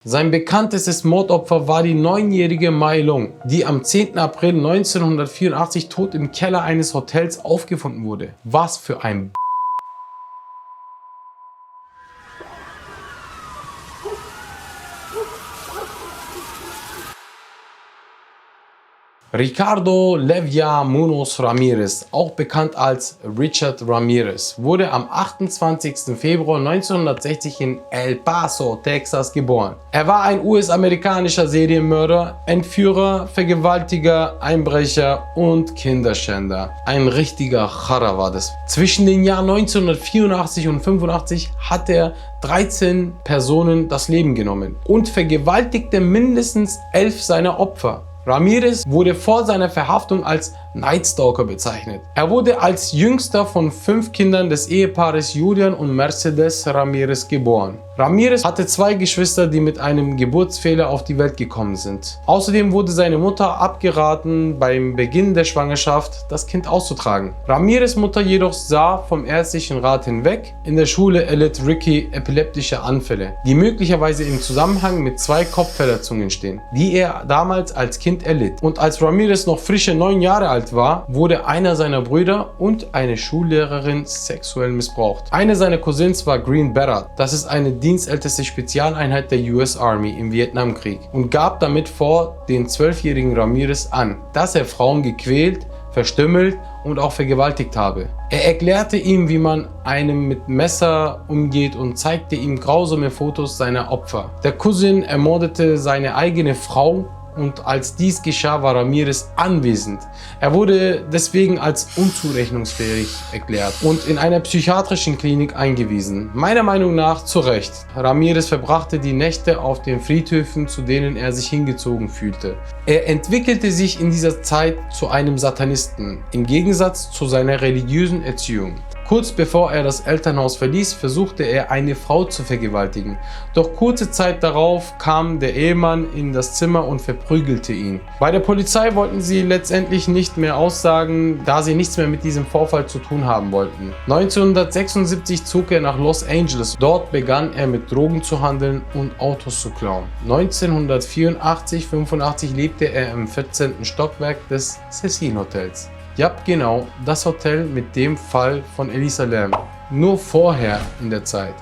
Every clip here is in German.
Sein bekanntestes Mordopfer war die 9-jährige Mai Long, die am 10. April 1984 tot im Keller eines Hotels aufgefunden wurde. Was für ein Ricardo Leyva Munoz Ramirez, auch bekannt als Richard Ramirez, wurde am 28. Februar 1960 in El Paso, Texas geboren. Er war ein US-amerikanischer Serienmörder, Entführer, Vergewaltiger, Einbrecher und Kinderschänder. Ein richtiger Charra war das. Zwischen den Jahren 1984 und 1985 hat er 13 Personen das Leben genommen und vergewaltigte mindestens 11 seiner Opfer. Ramirez wurde vor seiner Verhaftung als Night Stalker bezeichnet. Er wurde als jüngster von 5 Kindern des Ehepaares Julian und Mercedes Ramirez geboren. Ramirez hatte 2 Geschwister, die mit einem Geburtsfehler auf die Welt gekommen sind. Außerdem wurde seine Mutter abgeraten, beim Beginn der Schwangerschaft das Kind auszutragen. Ramirez' Mutter jedoch sah vom ärztlichen Rat hinweg. In der Schule erlitt Ricky epileptische Anfälle, die möglicherweise im Zusammenhang mit 2 Kopfverletzungen stehen, die er damals als Kind erlitt. Und als Ramirez noch frische 9 Jahre alt war, wurde einer seiner Brüder und eine Schullehrerin sexuell missbraucht. Einer seiner Cousins war Green Beret, das ist eine dienstälteste Spezialeinheit der US Army im Vietnamkrieg, und gab damit vor den 12-jährigen Ramirez an, dass er Frauen gequält, verstümmelt und auch vergewaltigt habe. Er erklärte ihm, wie man einem mit Messer umgeht und zeigte ihm grausame Fotos seiner Opfer. Der Cousin ermordete seine eigene Frau, und als dies geschah, war Ramirez anwesend. Er wurde deswegen als unzurechnungsfähig erklärt und in einer psychiatrischen Klinik eingewiesen. Meiner Meinung nach zu Recht. Ramirez verbrachte die Nächte auf den Friedhöfen, zu denen er sich hingezogen fühlte. Er entwickelte sich in dieser Zeit zu einem Satanisten, im Gegensatz zu seiner religiösen Erziehung. Kurz bevor er das Elternhaus verließ, versuchte er, eine Frau zu vergewaltigen. Doch kurze Zeit darauf kam der Ehemann in das Zimmer und verprügelte ihn. Bei der Polizei wollten sie letztendlich nicht mehr aussagen, da sie nichts mehr mit diesem Vorfall zu tun haben wollten. 1976 zog er nach Los Angeles. Dort begann er mit Drogen zu handeln und Autos zu klauen. 1984-85 lebte er im 14. Stockwerk des Cecil Hotels. Ja, genau, das Hotel mit dem Fall von Elisa Lam. Nur vorher in der Zeit.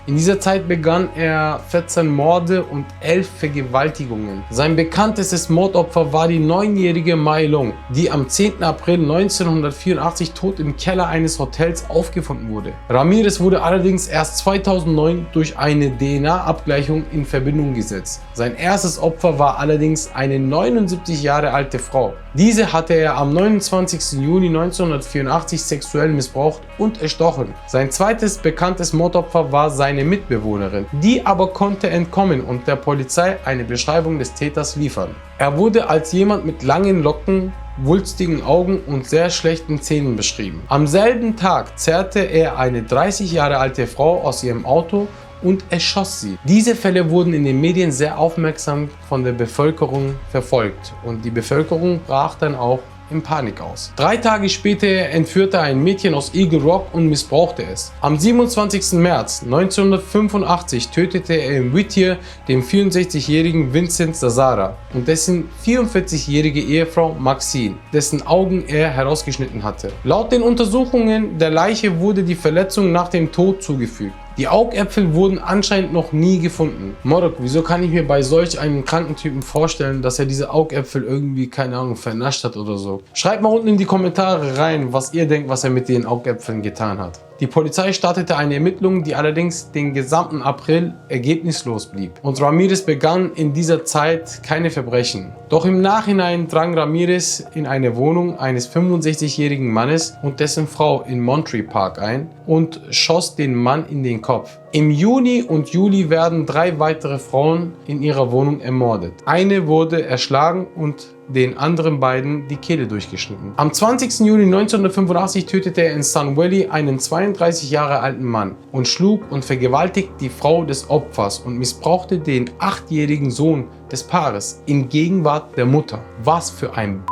In dieser Zeit begann er 14 Morde und 11 Vergewaltigungen. Sein bekanntestes Mordopfer war die 9-jährige Mai Long, die am 10. April 1984 tot im Keller eines Hotels aufgefunden wurde. Ramirez wurde allerdings erst 2009 durch eine DNA-Abgleichung in Verbindung gesetzt. Sein erstes Opfer war allerdings eine 79 Jahre alte Frau. Diese hatte er am 29. Juni 1984 sexuell missbraucht und erstochen. Sein zweites bekanntes Mordopfer war seine Mitbewohnerin. Die aber konnte entkommen und der Polizei eine Beschreibung des Täters liefern. Er wurde als jemand mit langen Locken, wulstigen Augen und sehr schlechten Zähnen beschrieben. Am selben Tag zerrte er eine 30 Jahre alte Frau aus ihrem Auto und erschoss sie. Diese Fälle wurden in den Medien sehr aufmerksam von der Bevölkerung verfolgt und die Bevölkerung brach dann auch in Panik aus. 3 Tage später entführte er ein Mädchen aus Eagle Rock und missbrauchte es. Am 27. März 1985 tötete er in Whittier den 64-jährigen Vincent Zazzara und dessen 44-jährige Ehefrau Maxine, dessen Augen er herausgeschnitten hatte. Laut den Untersuchungen der Leiche wurde die Verletzung nach dem Tod zugefügt. Die Augäpfel wurden anscheinend noch nie gefunden. Morok, wieso kann ich mir bei solch einem kranken Typen vorstellen, dass er diese Augäpfel irgendwie, keine Ahnung, vernascht hat oder so? Schreibt mal unten in die Kommentare rein, was ihr denkt, was er mit den Augäpfeln getan hat. Die Polizei startete eine Ermittlung, die allerdings den gesamten April ergebnislos blieb. Und Ramirez begann in dieser Zeit keine Verbrechen. Doch im Nachhinein drang Ramirez in eine Wohnung eines 65-jährigen Mannes und dessen Frau in Monterey Park ein und schoss den Mann in den Kopf. Im Juni und Juli werden 3 weitere Frauen in ihrer Wohnung ermordet. Eine wurde erschlagen und den anderen beiden die Kehle durchgeschnitten. Am 20. Juli 1985 tötete er in Sun Valley einen 32 Jahre alten Mann und schlug und vergewaltigte die Frau des Opfers und missbrauchte den 8-jährigen Sohn des Paares in Gegenwart der Mutter. Was für ein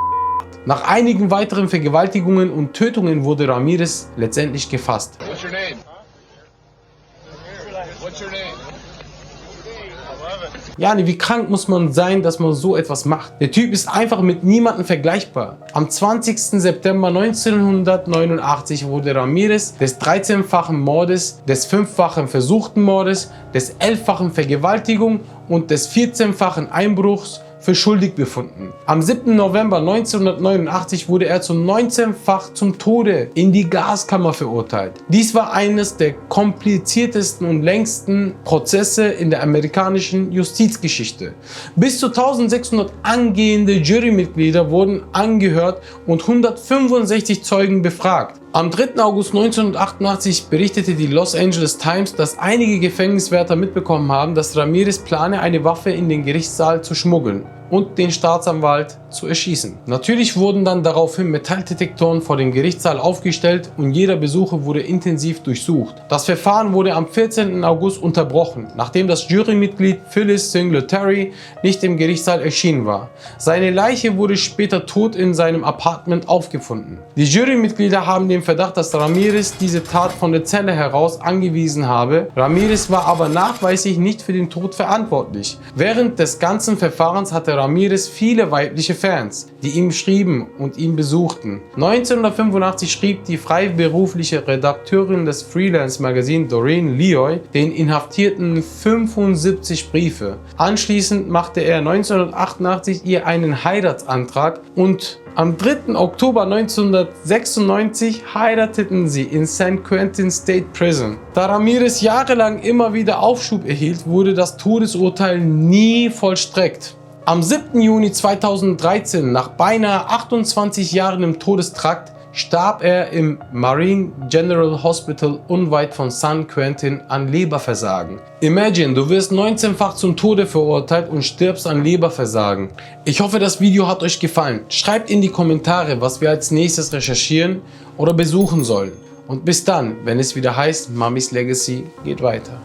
Nach einigen weiteren Vergewaltigungen und Tötungen wurde Ramirez letztendlich gefasst. What's your name? What's your name? 11. Yani, wie krank muss man sein, dass man so etwas macht? Der Typ ist einfach mit niemandem vergleichbar. Am 20. September 1989 wurde Ramirez des 13-fachen Mordes, des 5-fachen versuchten Mordes, des 11-fachen Vergewaltigung und des 14-fachen Einbruchs für schuldig befunden. Am 7. November 1989 wurde er zum 19-fach zum Tode in die Gaskammer verurteilt. Dies war eines der kompliziertesten und längsten Prozesse in der amerikanischen Justizgeschichte. Bis zu 1600 angehende Jurymitglieder wurden angehört und 165 Zeugen befragt. Am 3. August 1988 berichtete die Los Angeles Times, dass einige Gefängniswärter mitbekommen haben, dass Ramirez plane, eine Waffe in den Gerichtssaal zu schmuggeln und den Staatsanwalt zu erschießen. Natürlich wurden dann daraufhin Metalldetektoren vor dem Gerichtssaal aufgestellt und jeder Besucher wurde intensiv durchsucht. Das Verfahren wurde am 14. August unterbrochen, nachdem das Jurymitglied Phyllis Singletary nicht im Gerichtssaal erschienen war. Seine Leiche wurde später tot in seinem Apartment aufgefunden. Die Jurymitglieder haben den Verdacht, dass Ramirez diese Tat von der Zelle heraus angewiesen habe. Ramirez war aber nachweislich nicht für den Tod verantwortlich. Während des ganzen Verfahrens hatte Ramirez viele weibliche Fans, die ihm schrieben und ihn besuchten. 1985 schrieb die freiberufliche Redakteurin des Freelance-Magazins Doreen Leoy den Inhaftierten 75 Briefe. Anschließend machte er 1988 ihr einen Heiratsantrag und am 3. Oktober 1996 heirateten sie in San Quentin State Prison. Da Ramirez jahrelang immer wieder Aufschub erhielt, wurde das Todesurteil nie vollstreckt. Am 7. Juni 2013, nach beinahe 28 Jahren im Todestrakt, starb er im Marine General Hospital unweit von San Quentin an Leberversagen. Imagine, du wirst 19-fach zum Tode verurteilt und stirbst an Leberversagen. Ich hoffe, das Video hat euch gefallen. Schreibt in die Kommentare, was wir als nächstes recherchieren oder besuchen sollen. Und bis dann, wenn es wieder heißt, Mamis Legacy geht weiter.